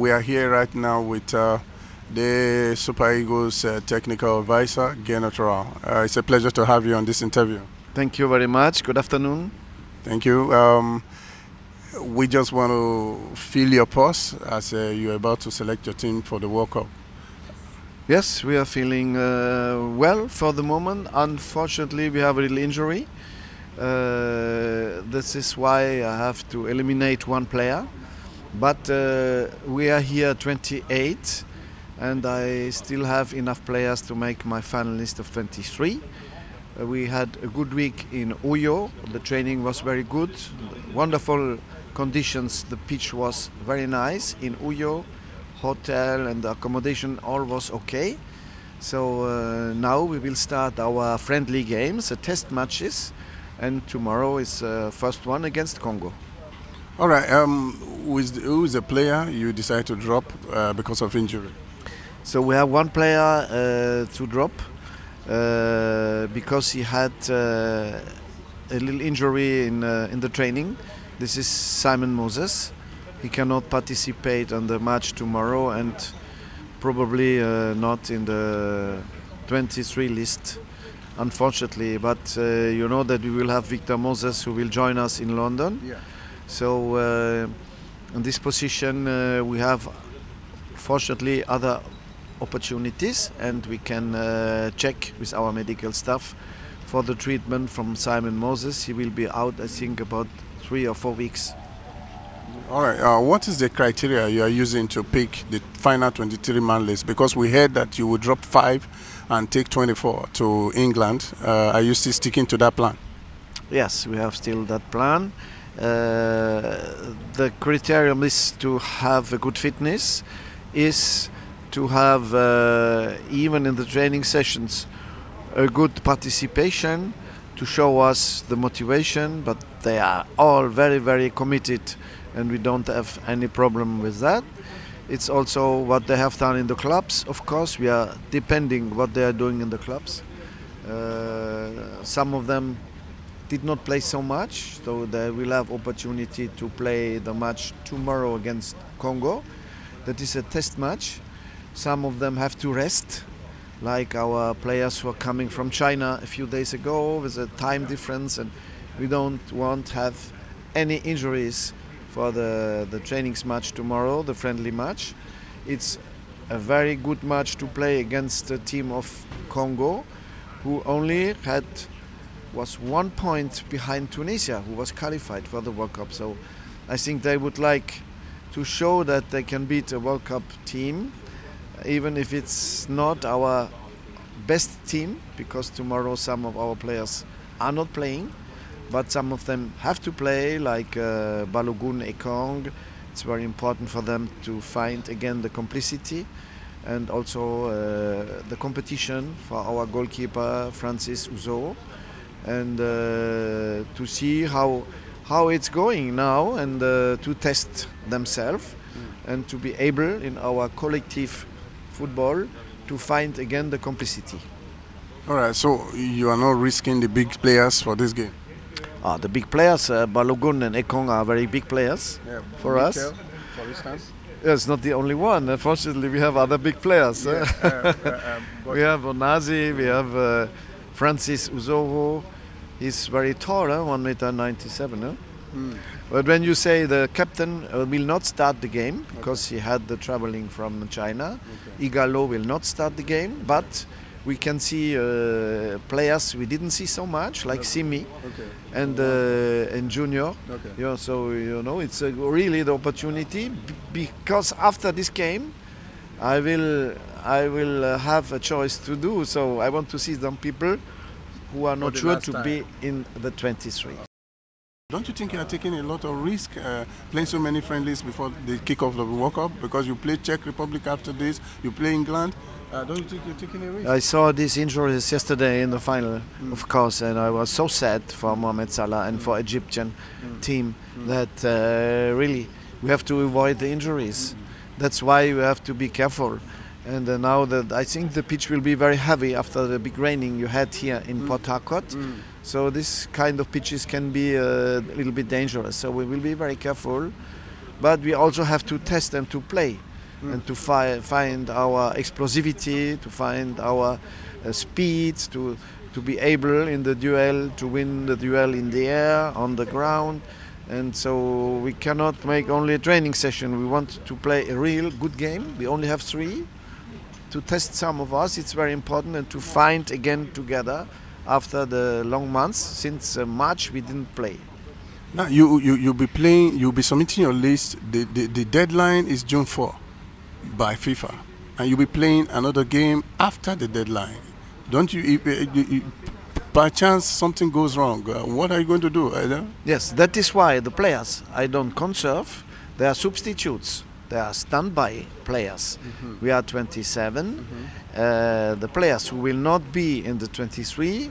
we are here right now with the Super Eagles technical advisor, Gernot Rohr. It's a pleasure to have you on this interview. Thank you very much. Good afternoon. Thank you. We just want to feel your pulse as you're about to select your team for the World Cup. Yes, we are feeling well for the moment. Unfortunately, we have a little injury. This is why I have to eliminate one player. But we are here 28, and I still have enough players to make my final list of 23. We had a good week in Uyo. The training was very good. Wonderful conditions. The pitch was very nice in Uyo. Hotel and the accommodation all was okay. So now we will start our friendly games, the test matches, and tomorrow is first one against Congo. All right. Who is a player you decide to drop because of injury? So we have one player to drop because he had a little injury in the training. This is Simon Moses. He cannot participate on the match tomorrow and probably not in the 23 list, unfortunately. But you know that we will have Victor Moses who will join us in London. Yeah. So in this position we have fortunately other opportunities, and we can check with our medical staff for the treatment from Simon Moses. He will be out, I think, about 3 or 4 weeks. All right. What is the criteria you are using to pick the final 23-man list? Because we heard that you would drop 5 and take 24 to England. Are you still sticking to that plan? Yes, we have still that plan. The criterion is to have a good fitness, is to have even in the training sessions a good participation, to show us the motivation, but they are all very, very committed, and we don't have any problem with that. It's also what they have done in the clubs. Of course, we are depending what they are doing in the clubs. Some of them did not play so much, so they will have opportunity to play the match tomorrow against Congo. That is a test match. Some of them have to rest, like our players who are coming from China a few days ago with a time difference, and we don't want to have any injuries for the trainings match tomorrow, the friendly match. It's a very good match to play against the team of Congo, who only was 1 point behind Tunisia, who was qualified for the World Cup. So I think they would like to show that they can beat a World Cup team, even if it's not our best team, because tomorrow some of our players are not playing, but some of them have to play, like Balogun, Ekong. It's very important for them to find again the complicity, and also the competition for our goalkeeper Francis Uzo, and to see how it's going now, and to test themselves and to be able in our collective football to find again the complicity. All right. So you are not risking the big players for this game? The big players, Balogun and Ekong, are very big players for us. For instance? It's not the only one. Unfortunately, we have other big players. Yeah, We have Onazi, we have Francis Uzoho. He's very tall, 1.97 m. But when you say the captain will not start the game because he had the traveling from China, Igalo will not start the game, but we can see players we didn't see so much, like Simi and Junior. Yeah, so you know, it's really the opportunity, because after this game I will have a choice to do. So I want to see some people who are not sure to be in the 23. Don't you think you are taking a lot of risk playing so many friendlies before the kick-off of the World Cup? Because you play Czech Republic after this, you play England. Don't you think you're taking a risk? I saw these injuries yesterday in the final, of course, and I was so sad for Mohamed Salah and for Egyptian team that really we have to avoid the injuries. That's why we have to be careful. And now that I think the pitch will be very heavy after the big raining you had here in Port Harcourt. So this kind of pitches can be a little bit dangerous. So we will be very careful. But we also have to test them to play. and to find our explosivity, to find our speed, to be able in the duel to win the duel in the air, on the ground. And so we cannot make only a training session. We want to play a real good game. We only have 3. To test some of us, it's very important, and to find again together after the long months. Since March we didn't play. Now you'll be playing. You'll be submitting your list. The deadline is June 4 by FIFA, and you'll be playing another game after the deadline. Don't you? By chance something goes wrong, what are you going to do? Yes, that is why the players I don't conserve. They are substitutes. They are standby players. We are 27. The players who will not be in the 23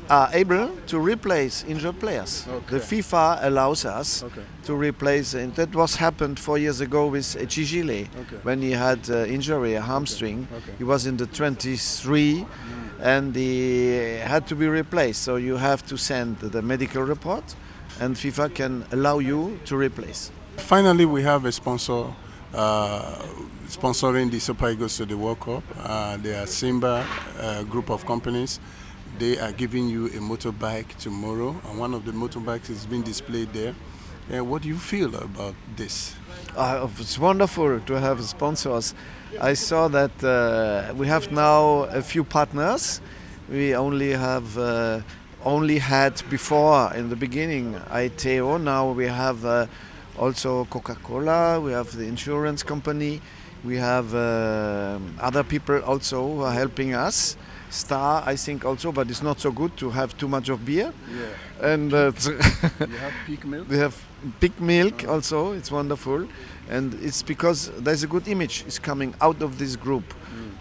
are able to replace injured players. Okay. The FIFA allows us to replace, and that was happened 4 years ago with Chigile when he had injury, a hamstring. He was in the 23 and he had to be replaced. So you have to send the medical report and FIFA can allow you to replace. Finally, we have a sponsor sponsoring the Super Eagles to the World Cup. They are Simba, group of companies. They are giving you a motorbike tomorrow, and one of the motorbikes is being displayed there. What do you feel about this? It's wonderful to have sponsors. I saw that we have now a few partners. We only had before in the beginning ITO. Now we have also Coca-Cola. We have the insurance company. We have other people also who are helping us. Star, I think also, but it's not so good to have too much of beer. Yeah. And you have peak milk. We have peak milk also. It's wonderful, and it's because there's a good image is coming out of this group.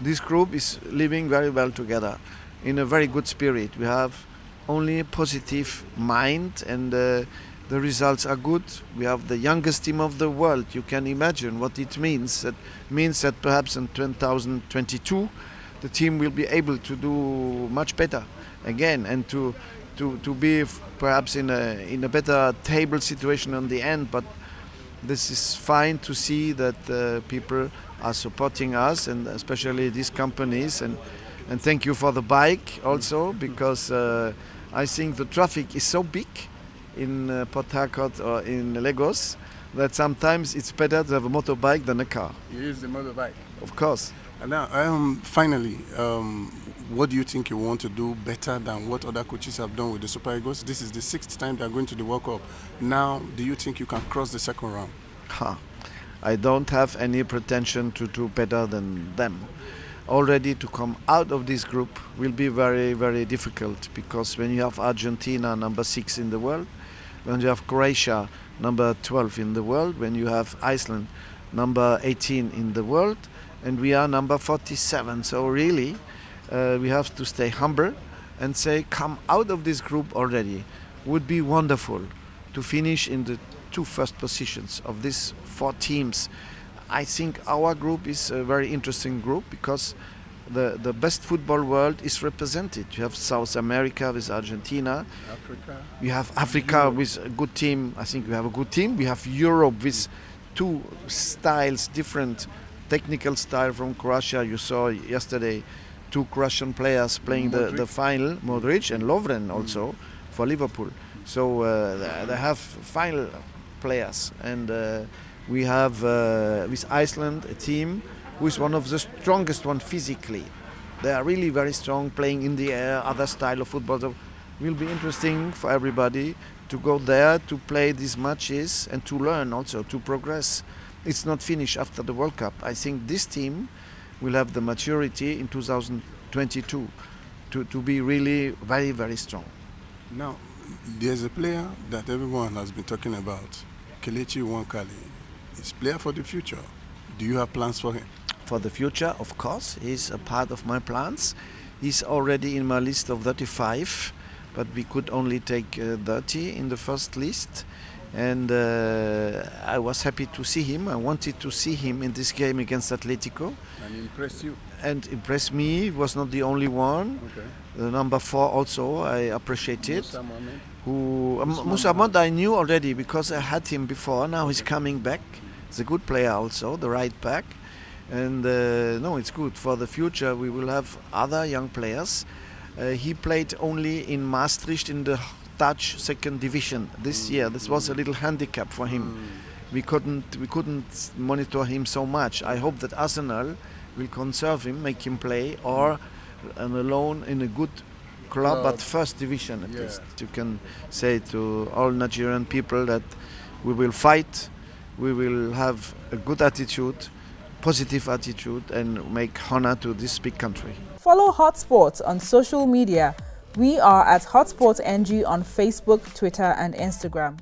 This group is living very well together, in a very good spirit. We have only a positive mind, and the results are good. We have the youngest team of the world. You can imagine what it means. That means that perhaps in 2022. The team will be able to do much better again, and to be perhaps in a better table situation on the end. But this is fine to see that people are supporting us, and especially these companies. And thank you for the bike also, because I think the traffic is so big in Port Harcourt or in Lagos that sometimes it's better to have a motorbike than a car. You use the motorbike? Of course. And now, finally, what do you think you want to do better than what other coaches have done with the Super Eagles? This is the 6th time they are going to the World Cup. Now, do you think you can cross the second round? I don't have any pretension to do better than them. Already to come out of this group will be very, very difficult, because when you have Argentina, number 6 in the world, when you have Croatia, number 12 in the world, when you have Iceland, number 18 in the world, and we are number 47. So really, we have to stay humble and say, come out of this group already. Would be wonderful to finish in the 2 first positions of these 4 teams. I think our group is a very interesting group, because the best football world is represented. You have South America with Argentina. Africa. You have Africa with a good team. I think we have a good team. We have Europe with 2 styles, different technical style from Croatia. You saw yesterday 2 Croatian players playing the final, Modric and Lovren also for Liverpool. So they have final players, and we have with Iceland a team who is one of the strongest one physically. They are really very strong, playing in the air, other style of football. So it will be interesting for everybody to go there to play these matches and to learn also, to progress. It's not finished after the World Cup. I think this team will have the maturity in 2022 to be really very, very strong. Now, there's a player that everyone has been talking about, Kelechi Iheanacho. He's a player for the future. Do you have plans for him? For the future, of course. He's a part of my plans. He's already in my list of 35, but we could only take 30 in the first list. And I was happy to see him. I wanted to see him in this game against Atletico. And he impressed you? And impressed me. He was not the only one. Okay. The number 4 also I appreciated. Moussa Mohamed I knew already, because I had him before. Now he's coming back. He's a good player also, the right back. And no, it's good for the future. We will have other young players. He played only in Maastricht in the Dutch second division this year. This was a little handicap for him. We couldn't monitor him so much. I hope that Arsenal will conserve him, make him play, or on a loan in a good club, but first division at least. You can say to all Nigerian people that we will fight, we will have a good attitude, positive attitude, and make honor to this big country. Follow Hotspot on social media. We are at Hotspot NG on Facebook, Twitter and Instagram.